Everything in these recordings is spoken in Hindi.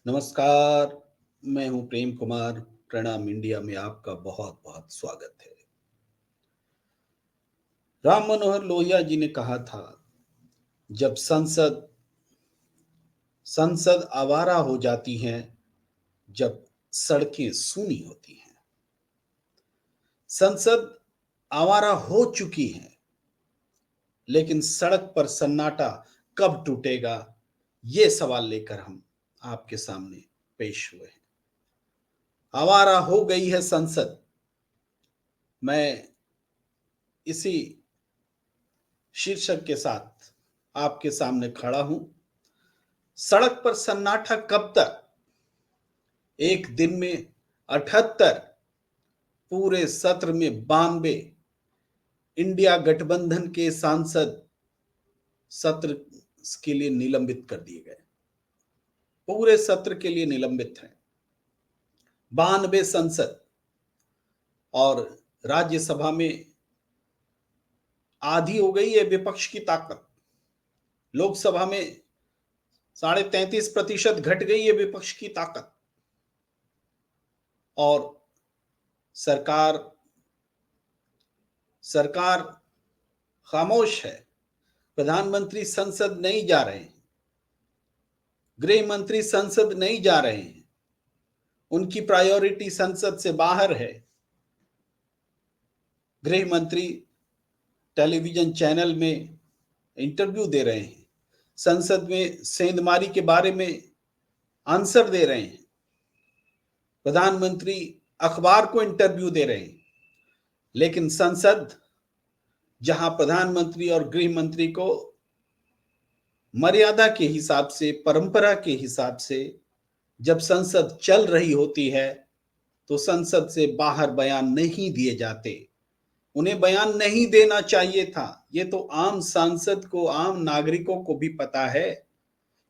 नमस्कार, मैं हूं प्रेम कुमार। प्रणाम इंडिया में आपका बहुत बहुत स्वागत है। राम मनोहर लोहिया जी ने कहा था, जब संसद संसद आवारा हो जाती है, जब सड़कें सूनी होती हैं। संसद आवारा हो चुकी है, लेकिन सड़क पर सन्नाटा कब टूटेगा, ये सवाल लेकर हम आपके सामने पेश हुए हैं। आवारा हो गई है संसद। मैं इसी शीर्षक के साथ आपके सामने खड़ा हूं। सड़क पर सन्नाटा कब तक? एक दिन में 78, पूरे सत्र में 92 इंडिया गठबंधन के सांसद सत्र के लिए निलंबित कर दिए गए। पूरे सत्र के लिए निलंबित हैं 92 संसद। और राज्यसभा में आधी हो गई है विपक्ष की ताकत। लोकसभा में 33.5% घट गई है विपक्ष की ताकत। और सरकार सरकार खामोश है। प्रधानमंत्री संसद नहीं जा रहे हैं, गृह मंत्री संसद नहीं जा रहे हैं, उनकी प्रायोरिटी संसद से बाहर है। गृह मंत्री टेलीविजन चैनल में इंटरव्यू दे रहे हैं, संसद में सेंधमारी के बारे में आंसर दे रहे हैं, प्रधानमंत्री अखबार को इंटरव्यू दे रहे हैं। लेकिन संसद, जहां प्रधानमंत्री और गृह मंत्री को मर्यादा के हिसाब से, परंपरा के हिसाब से जब संसद चल रही होती है, तो संसद से बाहर बयान नहीं दिए जाते। उन्हें बयान नहीं देना चाहिए था। ये तो आम सांसद को, आम नागरिकों को भी पता है।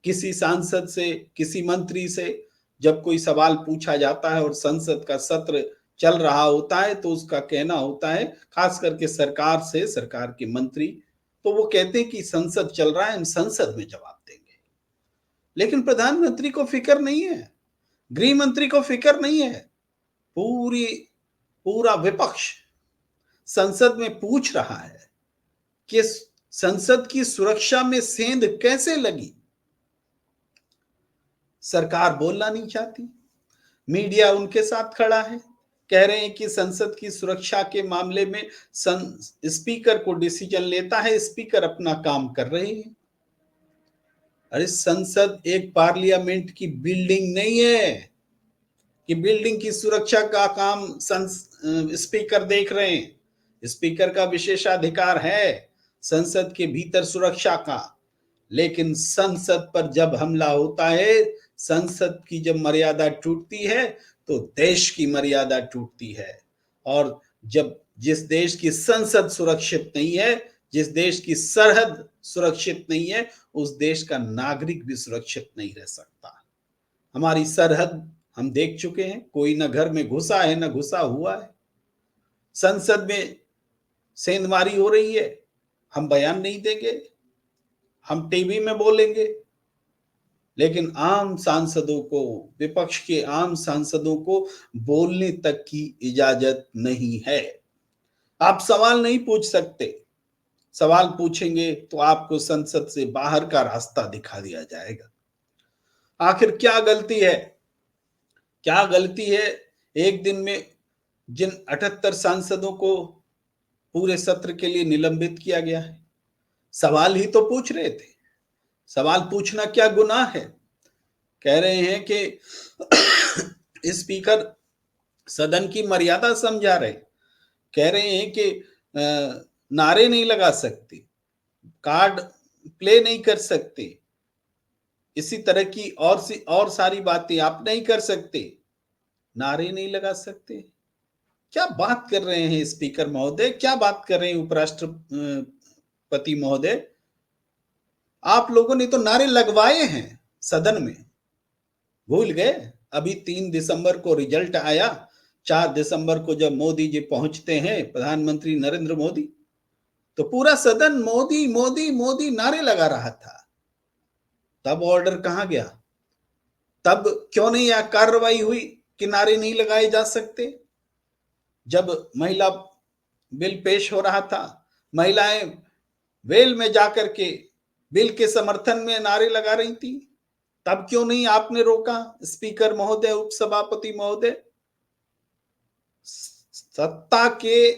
किसी सांसद से, किसी मंत्री से जब कोई सवाल पूछा जाता है और संसद का सत्र चल रहा होता है, तो उसका कहना होता है, खास करके सरकार से, सरकार के मंत्री, तो वो कहते हैं कि संसद चल रहा है, हम संसद में जवाब देंगे। लेकिन प्रधानमंत्री को फिक्र नहीं है, गृह मंत्री को फिक्र नहीं है। पूरी पूरा विपक्ष संसद में पूछ रहा है कि संसद की सुरक्षा में सेंध कैसे लगी। सरकार बोलना नहीं चाहती, मीडिया उनके साथ खड़ा है, कह रहे हैं कि संसद की सुरक्षा के मामले में स्पीकर को डिसीजन लेता है, स्पीकर अपना काम कर रहे हैं। अरे संसद एक पार्लियामेंट की बिल्डिंग नहीं है कि बिल्डिंग की सुरक्षा का काम स्पीकर देख रहे हैं। स्पीकर का विशेषाधिकार है संसद के भीतर सुरक्षा का, लेकिन संसद पर जब हमला होता है, संसद की जब मर्यादा टूटती है, तो देश की मर्यादा टूटती है। और जब जिस देश की संसद सुरक्षित नहीं है, जिस देश की सरहद सुरक्षित नहीं है, उस देश का नागरिक भी सुरक्षित नहीं रह सकता। हमारी सरहद हम देख चुके हैं, कोई न घर में घुसा है न घुसा हुआ है। संसद में सेंधमारी हो रही है, हम बयान नहीं देंगे, हम टीवी में बोलेंगे। लेकिन आम सांसदों को, विपक्ष के आम सांसदों को बोलने तक की इजाजत नहीं है। आप सवाल नहीं पूछ सकते। सवाल पूछेंगे तो आपको संसद से बाहर का रास्ता दिखा दिया जाएगा। आखिर क्या गलती है? क्या गलती है एक दिन में जिन 78 सांसदों को पूरे सत्र के लिए निलंबित किया गया है? सवाल ही तो पूछ रहे थे। सवाल पूछना क्या गुनाह है? कह रहे हैं कि स्पीकर सदन की मर्यादा समझा रहे, कह रहे हैं कि नारे नहीं लगा सकते, कार्ड प्ले नहीं कर सकते, इसी तरह की और सारी बातें आप नहीं कर सकते, नारे नहीं लगा सकते। क्या बात कर रहे हैं स्पीकर महोदय? क्या बात कर रहे हैं उपराष्ट्रपति महोदय? आप लोगों ने तो नारे लगवाए हैं सदन में, भूल गए? अभी 3 दिसंबर को रिजल्ट आया। 4 दिसंबर को जब मोदी जी पहुंचते हैं, प्रधानमंत्री नरेंद्र मोदी, तो पूरा सदन मोदी मोदी मोदी नारे लगा रहा था। तब ऑर्डर कहां गया? तब क्यों नहीं यह कार्रवाई हुई कि नारे नहीं लगाए जा सकते? जब महिला बिल पेश हो रहा था, महिलाएं वेल में जाकर के बिल के समर्थन में नारे लगा रही थी, तब क्यों नहीं आपने रोका? स्पीकर महोदय, उपसभापति महोदय, सत्ता के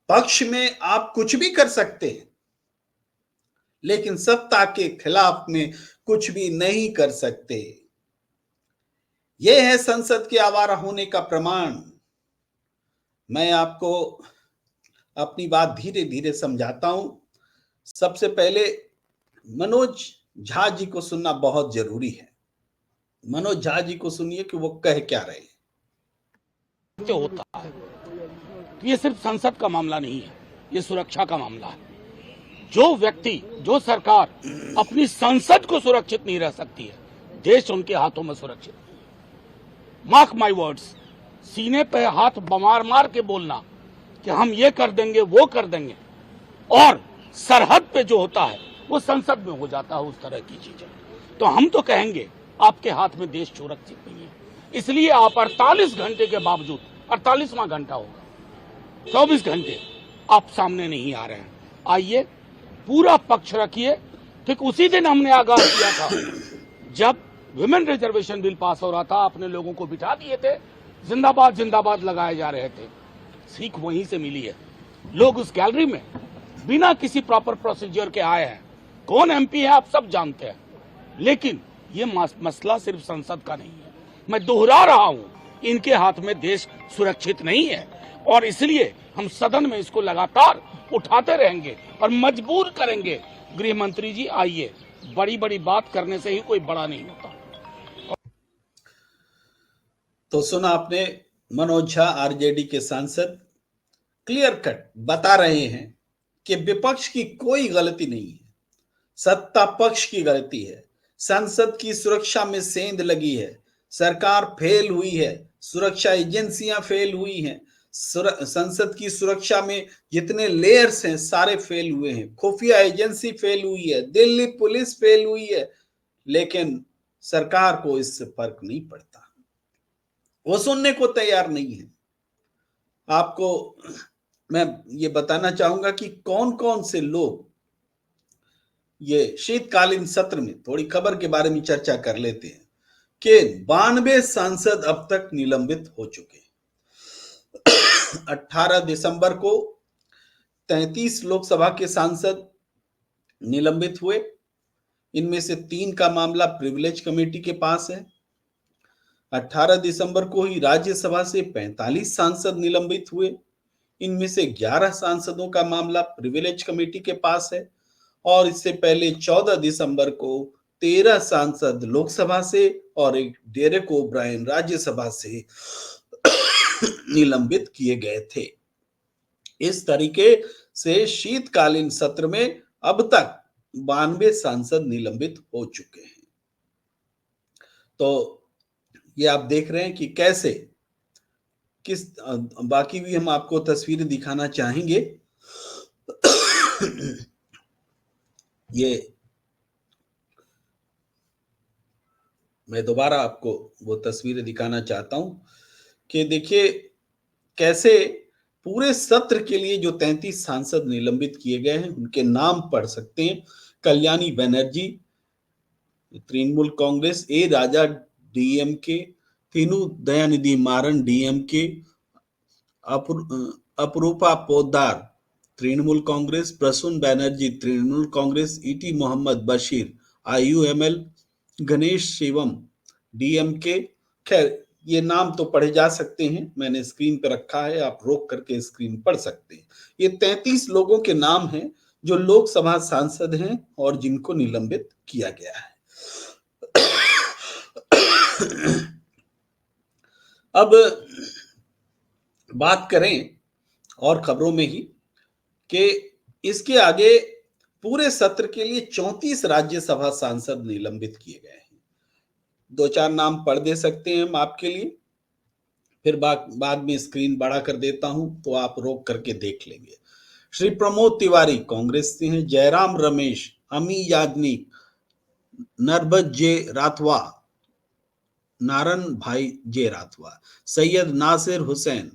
पक्ष में आप कुछ भी कर सकते हैं, लेकिन सत्ता के खिलाफ में कुछ भी नहीं कर सकते। यह है संसद के आवारा होने का प्रमाण। मैं आपको अपनी बात धीरे धीरे समझाता हूं। सबसे पहले मनोज झा जी को सुनना बहुत जरूरी है। मनोज झा जी को सुनिए कि वो कह क्या रहे हैं। जो होता है ये सिर्फ संसद का मामला नहीं है, ये सुरक्षा का मामला है। जो व्यक्ति, जो सरकार अपनी संसद को सुरक्षित नहीं रह सकती है, देश उनके हाथों में सुरक्षित। मार्क माय वर्ड्स, सीने पे हाथ मार मार के बोलना कि हम ये कर देंगे, वो कर देंगे, और सरहद पे जो होता है वो संसद में हो जाता है, उस तरह की चीजें। तो हम तो कहेंगे आपके हाथ में देश सुरक्षित नहीं है, इसलिए आप 48 घंटे के बावजूद, 48वां घंटा होगा, 24 घंटे आप सामने नहीं आ रहे हैं। आइए, पूरा पक्ष रखिए। ठीक उसी दिन हमने आगाह किया था जब विमेन रिजर्वेशन बिल पास हो रहा था, आपने लोगों को बिठा दिए थे, जिंदाबाद जिंदाबाद लगाए जा रहे थे। सीख वहीं से मिली है। लोग उस गैलरी में बिना किसी प्रॉपर प्रोसीजर के आए हैं। कौन एमपी है आप सब जानते हैं, लेकिन ये मसला सिर्फ संसद का नहीं है। मैं दोहरा रहा हूं, इनके हाथ में देश सुरक्षित नहीं है, और इसलिए हम सदन में इसको लगातार उठाते रहेंगे और मजबूर करेंगे। गृह मंत्री जी, आइए, बड़ी बड़ी बात करने से ही कोई बड़ा नहीं होता। तो सुना आपने, मनोज झा आरजेडी के सांसद क्लियर कट बता रहे हैं कि विपक्ष की कोई गलती नहीं है, सत्ता पक्ष की गलती है। संसद की सुरक्षा में सेंध लगी है, सरकार फेल हुई है, सुरक्षा एजेंसियां फेल हुई हैं, संसद की सुरक्षा में जितने लेयर्स हैं सारे फेल हुए हैं, खुफिया एजेंसी फेल हुई है, दिल्ली पुलिस फेल हुई है, लेकिन सरकार को इससे फर्क नहीं पड़ता, वो सुनने को तैयार नहीं है। आपको मैं ये बताना चाहूंगा कि कौन कौन से लोग, ये शीतकालीन सत्र में थोड़ी खबर के बारे में चर्चा कर लेते हैं कि 92 सांसद अब तक निलंबित हो चुके हैं। 18 दिसंबर को 33 लोकसभा के सांसद निलंबित हुए। इनमें से 3 का मामला प्रिविलेज कमेटी के पास है। 18 दिसंबर को ही राज्यसभा से 45 सांसद निलंबित हुए। इनमें से 11 सांसदों का मामला प्रिविलेज कमेटी के पास है, और इससे पहले 14 दिसंबर को 13 सांसद लोकसभा से और एक डेरेक ओब्रायन राज्यसभा से निलंबित किए गए थे। इस तरीके से शीतकालीन सत्र में अब तक 92 सांसद निलंबित हो चुके हैं। तो ये आप देख रहे हैं कि कैसे किस, बाकी भी हम आपको तस्वीरें दिखाना चाहेंगे। ये मैं दोबारा आपको वो तस्वीरें दिखाना चाहता हूं कि देखिए कैसे पूरे सत्र के लिए जो 33 सांसद निलंबित किए गए हैं उनके नाम पढ़ सकते हैं। कल्याणी बनर्जी तृणमूल कांग्रेस, ए राजा डीएमके, तीनू Dayanidhi Maran DMK, Aparupa Poddar Trinamool Congress, Prasun Banerjee Trinamool Congress, ET Mohammed Basheer IUML, Ganesh Shivam DMK. खैर ये नाम तो पढ़े जा सकते हैं, मैंने स्क्रीन पर रखा है, आप रोक करके स्क्रीन पढ़ सकते हैं। ये 33 लोगों के नाम हैं जो लोकसभा सांसद हैं और जिनको निलंबित किया गया है। अब बात करें और खबरों में ही कि इसके आगे पूरे सत्र के लिए 34 राज्यसभा सांसद निलंबित किए गए हैं। 2-4 नाम पढ़ दे सकते हैं हम आपके लिए, फिर बाद में स्क्रीन बड़ा कर देता हूं तो आप रोक करके देख लेंगे। श्री प्रमोद तिवारी कांग्रेस से हैं, जयराम रमेश, अमी याज्ञनिक, नरबत जे राठवा नारन भाई जे राथवा, सैयद नासिर हुसैन,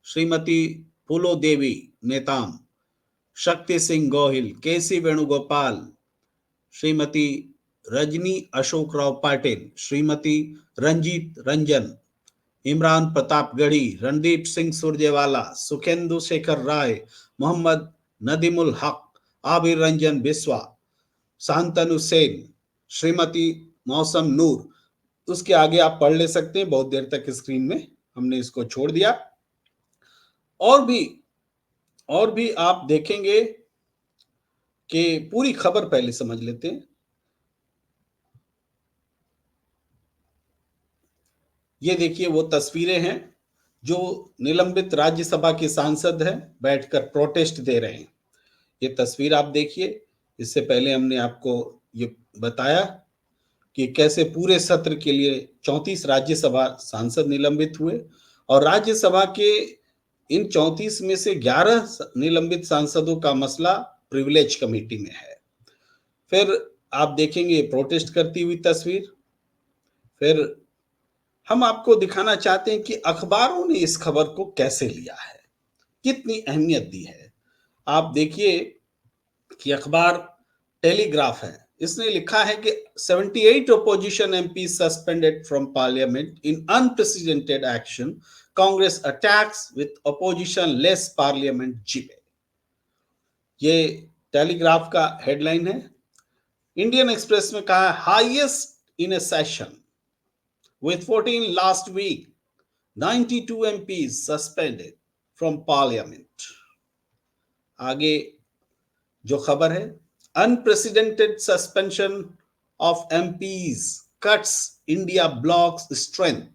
श्रीमती फूलो देवी नेताम, शक्ति सिंह गोहिल, केसी वेणुगोपाल, श्रीमती रजनी अशोक राव पाटिल, श्रीमती रंजीत रंजन, इमरान प्रताप गढ़ी, रणदीप सिंह सुरजेवाला, सुखेंदु शेखर राय, मोहम्मद नदीमुल हक, आबिर रंजन बिस्वा, शांतनु सेन, श्रीमती मौसम नूर। उसके आगे आप पढ़ ले सकते हैं, बहुत देर तक स्क्रीन में हमने इसको छोड़ दिया। और भी आप देखेंगे कि पूरी खबर पहले समझ लेते हैं। ये देखिए वो तस्वीरें हैं जो निलंबित राज्यसभा के सांसद हैं, बैठकर प्रोटेस्ट दे रहे हैं। ये तस्वीर आप देखिए। इससे पहले हमने आपको ये बताया कि कैसे पूरे सत्र के लिए 34 राज्यसभा सांसद निलंबित हुए और राज्यसभा के इन 34 में से 11 निलंबित सांसदों का मसला प्रिविलेज कमेटी में है। फिर आप देखेंगे प्रोटेस्ट करती हुई तस्वीर। फिर हम आपको दिखाना चाहते हैं कि अखबारों ने इस खबर को कैसे लिया है, कितनी अहमियत दी है। आप देखिए कि अखबार टेलीग्राफ है, इसने लिखा है कि 78 opposition MPs suspended from parliament in unprecedented action, Congress attacks with opposition less parliament jibe। ये टेलीग्राफ का हेडलाइन है। इंडियन एक्सप्रेस में कहा highest in A session with 14 last week, 92 MPs suspended from parliament। आगे जो खबर है, unprecedented suspension of MPs cuts India bloc's strength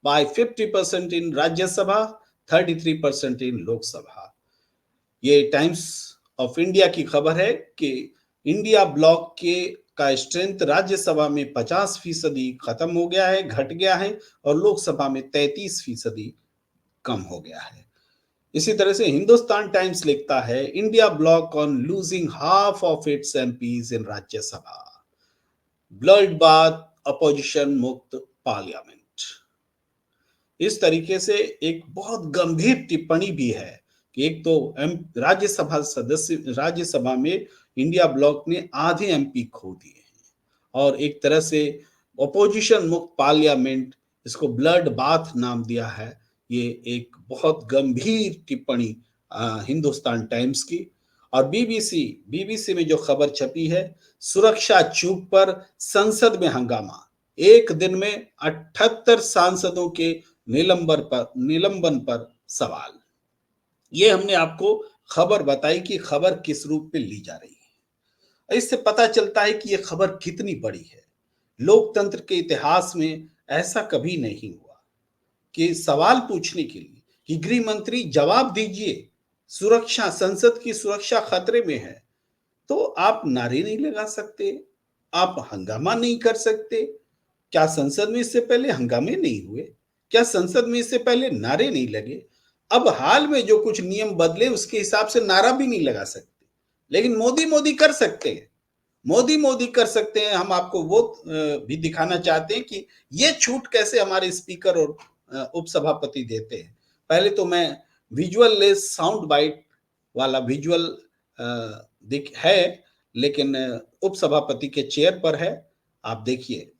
by 50% in Rajya Sabha, 33% in Lok Sabha। ये टाइम्स ऑफ इंडिया की खबर है कि इंडिया ब्लॉक का स्ट्रेंथ राज्यसभा में 50% खत्म हो गया है, घट गया है, और लोकसभा में 33% कम हो गया है। इसी तरह से हिंदुस्तान टाइम्स लिखता है India block on losing half of its MPs in Rajya Sabha, blood bath opposition मुक्त पार्लियामेंट। इस तरीके से एक बहुत गंभीर टिप्पणी भी है कि एक तो राज्यसभा में इंडिया ब्लॉक ने आधे एमपी खो दिए हैं और एक तरह से अपोजिशन मुक्त पार्लियामेंट, इसको ब्लड बाथ नाम दिया है। ये एक बहुत गंभीर टिप्पणी हिंदुस्तान टाइम्स की। और बीबीसी में जो खबर छपी है, सुरक्षा चूक पर संसद में हंगामा, एक दिन में 78 सांसदों के निलंबन पर सवाल। ये हमने आपको खबर बताई कि खबर किस रूप में ली जा रही है। इससे पता चलता है कि ये खबर कितनी बड़ी है। लोकतंत्र के इतिहास में ऐसा कभी नहीं हुआ कि सवाल पूछने के लिए कि गृह मंत्री जवाब दीजिए, सुरक्षा, संसद की सुरक्षा खतरे में है, तो आप नारे नहीं लगा सकते, आप हंगामा नहीं कर सकते। क्या संसद में इससे पहले हंगामे नहीं हुए? क्या संसद में इससे पहले नारे नहीं लगे? अब हाल में जो कुछ नियम बदले उसके हिसाब से नारा भी नहीं लगा सकते, लेकिन मोदी मोदी कर सकते हैं, मोदी मोदी कर सकते हैं। हम आपको वो भी दिखाना चाहते हैं कि ये छूट कैसे हमारे स्पीकर और उपसभापति देते हैं। पहले तो मैं विजुअल लेस साउंड बाइट वाला विजुअल है, लेकिन उपसभापति के चेयर पर है, आप देखिए।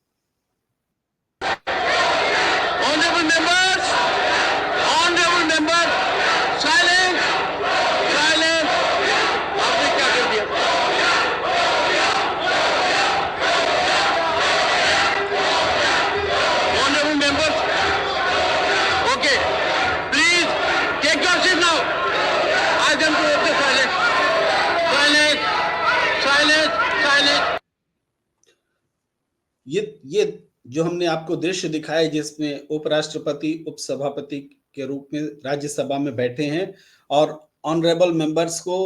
ये जो हमने आपको दृश्य दिखाया जिसमें उपराष्ट्रपति उपसभापति के रूप में राज्यसभा में बैठे हैं और ऑनरेबल मेंबर्स को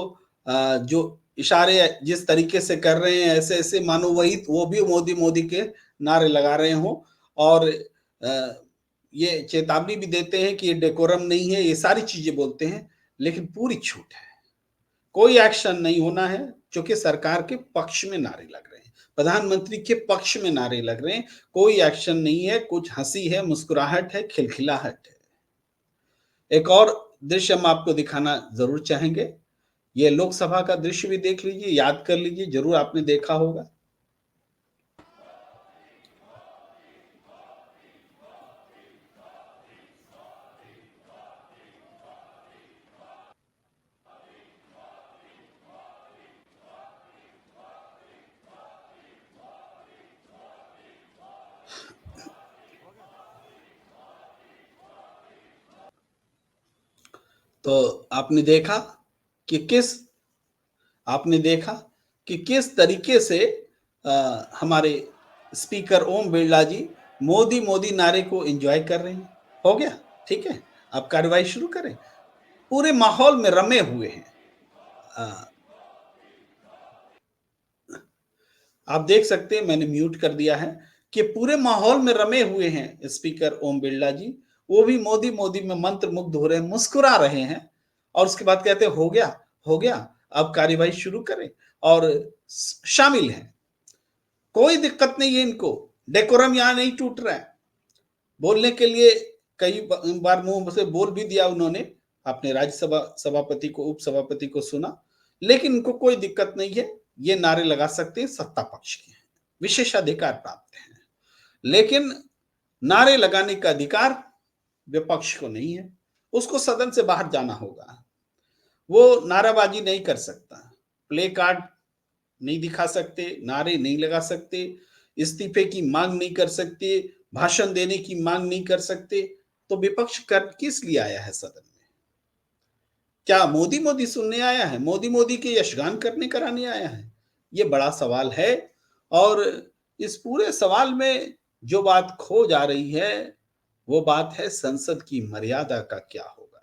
जो इशारे जिस तरीके से कर रहे हैं, ऐसे ऐसे मानो वो भी मोदी मोदी के नारे लगा रहे हो और ये चेतावनी भी देते हैं कि ये डेकोरम नहीं है, ये सारी चीजें बोलते हैं, लेकिन पूरी छूट है, कोई एक्शन नहीं होना है, क्योंकि सरकार के पक्ष में नारे लग रहे हैं। प्रधानमंत्री के पक्ष में नारे लग रहे हैं। कोई एक्शन नहीं है, कुछ हंसी है, मुस्कुराहट है, खिलखिलाहट है। एक और दृश्य हम आपको दिखाना जरूर चाहेंगे। ये लोकसभा का दृश्य भी देख लीजिए, याद कर लीजिए, जरूर आपने देखा होगा। तो आपने देखा कि किस तरीके से हमारे स्पीकर ओम बिरला जी मोदी मोदी नारे को एंजॉय कर रहे हैं। हो गया, ठीक है, अब कार्रवाई शुरू करें। पूरे माहौल में रमे हुए हैं। अ, आप देख सकते हैं, मैंने म्यूट कर दिया है, कि पूरे माहौल में रमे हुए हैं स्पीकर ओम बिरला जी। वो भी मोदी मोदी में मंत्र मुग्ध हो रहे हैं, मुस्कुरा रहे हैं, और उसके बाद कहते हैं हो गया, अब कार्यवाही शुरू करें, और शामिल हैं। कोई दिक्कत नहीं है इनको, डेकोरम यहां नहीं टूट रहा है। बोलने के लिए कई बार मुंह से बोल भी दिया उन्होंने, अपने राज्यसभा सभापति को, उप सभापति को सुना, लेकिन इनको कोई दिक्कत नहीं है। ये नारे लगा सकते हैं, सत्ता पक्ष के हैं, विशेषाधिकार प्राप्त हैं। लेकिन नारे लगाने का अधिकार विपक्ष को नहीं है, उसको सदन से बाहर जाना होगा। वो नाराबाजी नहीं कर सकता, प्ले कार्ड नहीं दिखा सकते, नारे नहीं लगा सकते, इस्तीफे की मांग नहीं कर सकते, भाषण देने की मांग नहीं कर सकते। तो विपक्ष कर किस लिए आया है सदन में? क्या मोदी मोदी सुनने आया है? मोदी मोदी के यशगान करने कराने आया है? ये बड़ा सवाल है। और इस पूरे सवाल में जो बात खो जा रही है, वो बात है संसद की मर्यादा का क्या होगा।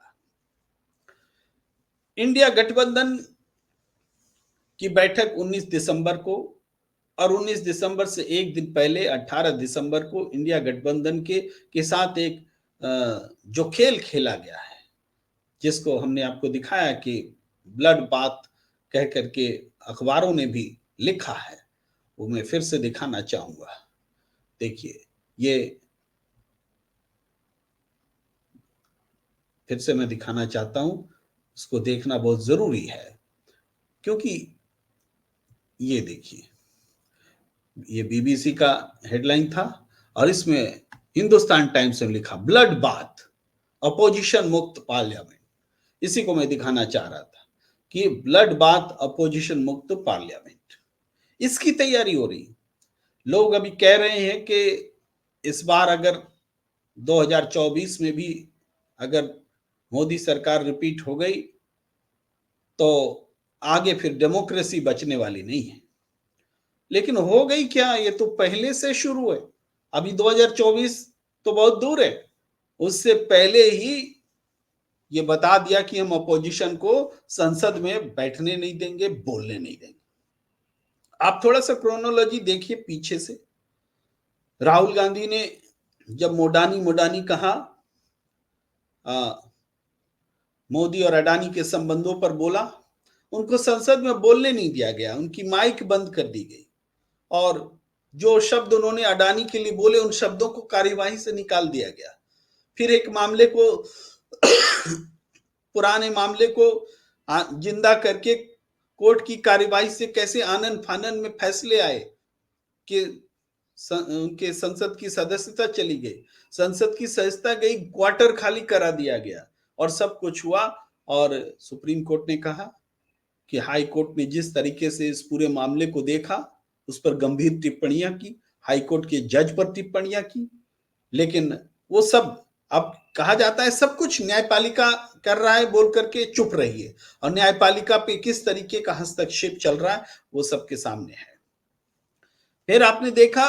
इंडिया गठबंधन की बैठक 19 दिसंबर को, और 19 दिसंबर से एक दिन पहले 18 दिसंबर को इंडिया गठबंधन के साथ एक जो खेल खेला गया है, जिसको हमने आपको दिखाया कि ब्लड बाथ कह करके अखबारों ने भी लिखा है, वो मैं फिर से दिखाना चाहूंगा। देखिए, ये फिर से मैं दिखाना चाहता हूं, इसको देखना बहुत जरूरी है, क्योंकि ये देखिए, ये बीबीसी का हेडलाइन था, और इसमें हिंदुस्तान टाइम्स ने लिखा ब्लड बाथ अपोजिशन मुक्त पार्लियामेंट। इसी को मैं दिखाना चाह रहा था कि ब्लड बाथ अपोजिशन मुक्त पार्लियामेंट, इसकी तैयारी हो रही। लोग अभी कह रहे हैं कि इस बार अगर 2024 में भी अगर मोदी सरकार रिपीट हो गई, तो आगे फिर डेमोक्रेसी बचने वाली नहीं है। लेकिन हो गई क्या? ये तो पहले से शुरू है। अभी 2024 तो बहुत दूर है, उससे पहले ही ये बता दिया कि हम अपोजिशन को संसद में बैठने नहीं देंगे, बोलने नहीं देंगे। आप थोड़ा सा क्रोनोलॉजी देखिए पीछे से। राहुल गांधी ने जब मोडानी मोडानी कहा, मोदी और अडानी के संबंधों पर बोला, उनको संसद में बोलने नहीं दिया गया, उनकी माइक बंद कर दी गई, और जो शब्द उन्होंने अडानी के लिए बोले, उन शब्दों को कार्यवाही से निकाल दिया गया। फिर एक मामले को पुराने मामले को जिंदा करके कोर्ट की कार्यवाही से कैसे आनन फानन में फैसले आए कि उनके संसद की सदस्यता चली गई, संसद की सदस्यता गई, क्वार्टर खाली करा दिया गया, और सब कुछ हुआ। और सुप्रीम कोर्ट ने कहा कि हाई कोर्ट ने जिस तरीके से इस पूरे मामले को देखा, उस पर गंभीर टिप्पणियां की, हाई कोर्ट के जज पर टिप्पणियां की, लेकिन वो सब, अब कहा जाता है सब कुछ न्यायपालिका कर रहा है बोल करके चुप रही है, और न्यायपालिका पे किस तरीके का हस्तक्षेप चल रहा है वो सबके सामने है। फिर आपने देखा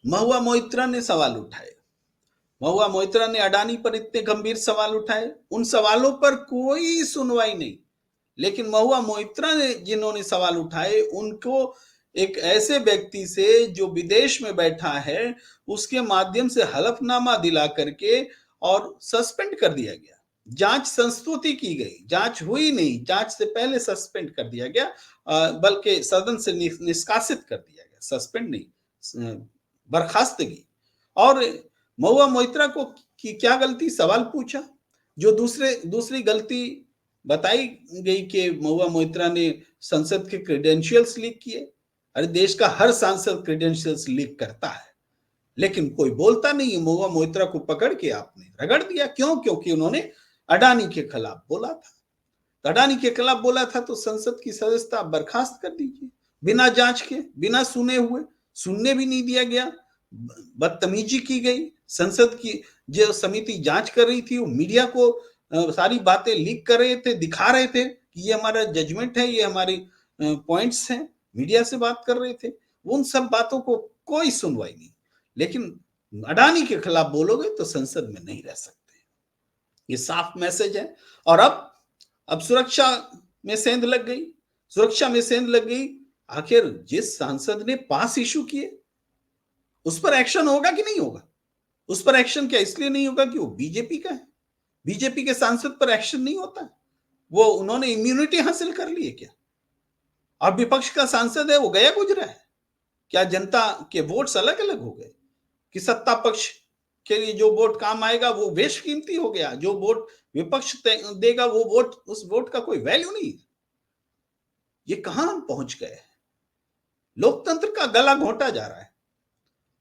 महुआ मोइत्रा ने सवाल उठाए, महुआ मोइत्रा ने अडानी पर इतने गंभीर सवाल उठाए, उन सवालों पर कोई सुनवाई नहीं। लेकिन महुआ मोइत्रा ने जिन्होंने सवाल उठाए, उनको एक ऐसे व्यक्ति से जो विदेश में बैठा है, उसके माध्यम से हलफनामा दिला करके और सस्पेंड कर दिया गया। जांच संस्तुति की गई, जांच हुई नहीं, जांच से पहले सस्पेंड कर दिया गया, बल्कि सदन से निष्कासित कर दिया गया, सस्पेंड नहीं, बर्खास्तगी। और महुआ मोइत्रा को की क्या गलती, सवाल पूछा। जो दूसरी गलती बताई गई कि महुआ मोइत्रा ने संसद के क्रेडेंशियल्स लीक किए। अरे देश का हर सांसद क्रेडेंशियल्स लीक करता है, लेकिन कोई बोलता नहीं है। महुआ मोइत्रा को पकड़ के आपने रगड़ दिया। क्यों? क्योंकि उन्होंने अडानी के खिलाफ बोला था। अडानी के खिलाफ बोला था तो संसद की सदस्यता बर्खास्त कर दीजिए, बिना जांच के, बिना सुने हुए। सुनने भी नहीं दिया गया, बदतमीजी की गई। संसद की जो समिति जांच कर रही थी वो मीडिया को सारी बातें लीक कर रहे थे, दिखा रहे थे कि ये हमारा जजमेंट है, ये हमारी पॉइंट्स हैं। मीडिया से बात कर रहे थे, उन सब बातों को कोई सुनवाई नहीं। लेकिन अडानी के खिलाफ बोलोगे तो संसद में नहीं रह सकते। ये साफ मैसेज है। और अब सुरक्षा में सेंध लग गई, सुरक्षा में सेंध लग गई। आखिर जिस सांसद ने पास इशू किए उस पर एक्शन होगा कि नहीं होगा? उस पर एक्शन क्या इसलिए नहीं होगा कि वो बीजेपी का है? बीजेपी के सांसद पर एक्शन नहीं होता? वो उन्होंने इम्यूनिटी हासिल कर ली है क्या? और विपक्ष का सांसद है वो गया गुजरा है क्या? जनता के वोट्स अलग अलग हो गए कि सत्ता पक्ष के लिए जो वोट काम आएगा वो बेशकीमती हो गया, जो वोट विपक्ष देगा वो वोट, उस वोट का कोई वैल्यू नहीं। ये कहां हम पहुंच गए? लोकतंत्र का गला घोंटा जा रहा है।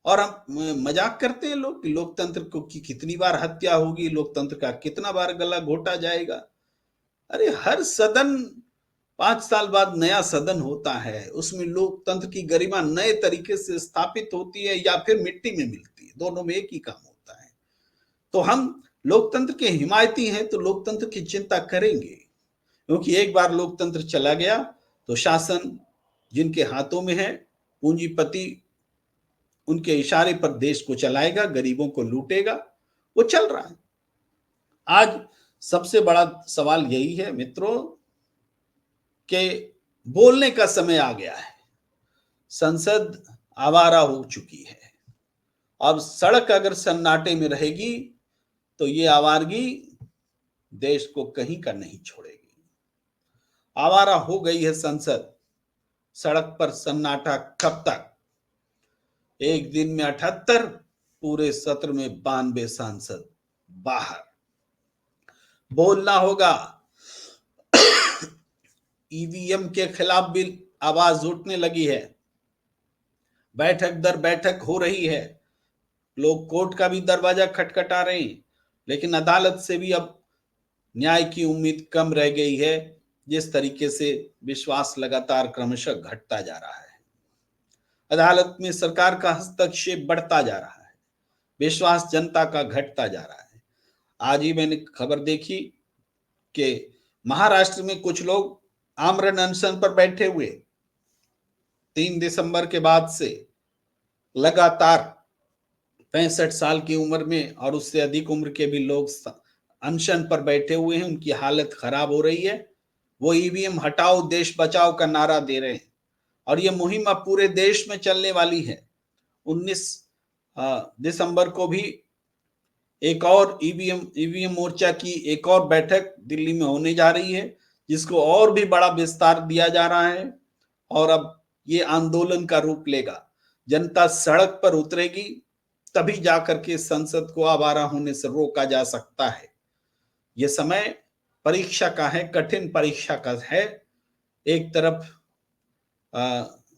और हम मजाक करते हैं लोग कि लोकतंत्र को की कितनी बार हत्या होगी, लोकतंत्र का कितना बार गला घोंटा जाएगा। अरे हर सदन 5 साल बाद नया सदन होता है, उसमें लोकतंत्र की गरिमा नए तरीके से स्थापित होती है या फिर मिट्टी में मिलती है, दोनों में एक ही काम होता है। तो हम लोकतंत्र के हिमायती हैं तो लोकतंत्र की चिंता करेंगे, क्योंकि एक बार लोकतंत्र चला गया तो शासन जिनके हाथों में है, पूंजीपति उनके इशारे पर देश को चलाएगा, गरीबों को लूटेगा। वो चल रहा है। आज सबसे बड़ा सवाल यही है मित्रों कि बोलने का समय आ गया है। संसद आवारा हो चुकी है। अब सड़क अगर सन्नाटे में रहेगी तो ये आवारगी देश को कहीं का नहीं छोड़ेगी। आवारा हो गई है संसद। सड़क पर सन्नाटा कब तक? एक दिन में 78, पूरे सत्र में 92 सांसद बाहर। बोलना होगा। ईवीएम के खिलाफ भी आवाज उठने लगी है। बैठक दर बैठक हो रही है। लोग कोर्ट का भी दरवाजा खटखटा रहे हैं, लेकिन अदालत से भी अब न्याय की उम्मीद कम रह गई है। जिस तरीके से विश्वास लगातार क्रमशः घटता जा रहा है, अदालत में सरकार का हस्तक्षेप बढ़ता जा रहा है, विश्वास जनता का घटता जा रहा है। आज ही मैंने खबर देखी कि महाराष्ट्र में कुछ लोग आमरण अनशन पर बैठे हुए 3 दिसंबर के बाद से लगातार 65 साल की उम्र में और उससे अधिक उम्र के भी लोग अनशन पर बैठे हुए हैं। उनकी हालत खराब हो रही है। वो ईवीएम हटाओ देश बचाओ का नारा दे रहे हैं और ये मुहिम अब पूरे देश में चलने वाली है। 19 दिसंबर को भी एक और ईवीएम मोर्चा की एक और बैठक दिल्ली में होने जा रही है, जिसको और भी बड़ा विस्तार दिया जा रहा है और अब ये आंदोलन का रूप लेगा। जनता सड़क पर उतरेगी, तभी जाकर के संसद को आवारा होने से रोका जा सकता है। ये समय परीक्षा का है, कठिन परीक्षा का है। एक तरफ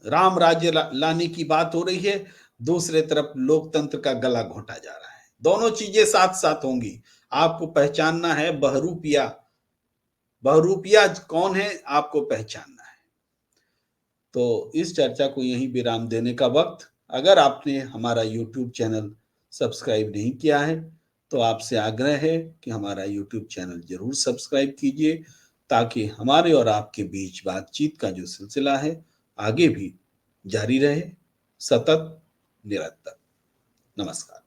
राम राज्य लाने की बात हो रही है, दूसरे तरफ लोकतंत्र का गला घोंटा जा रहा है। दोनों चीजें साथ साथ होंगी। आपको पहचानना है बहरूपिया। बहरूपिया कौन है आपको पहचानना है। तो इस चर्चा को यहीं विराम देने का वक्त। अगर आपने हमारा YouTube चैनल सब्सक्राइब नहीं किया है तो आपसे आग्रह है कि हमारा YouTube चैनल जरूर सब्सक्राइब कीजिए, ताकि हमारे और आपके बीच बातचीत का जो सिलसिला है आगे भी जारी रहे, सतत, निरंतर। नमस्कार।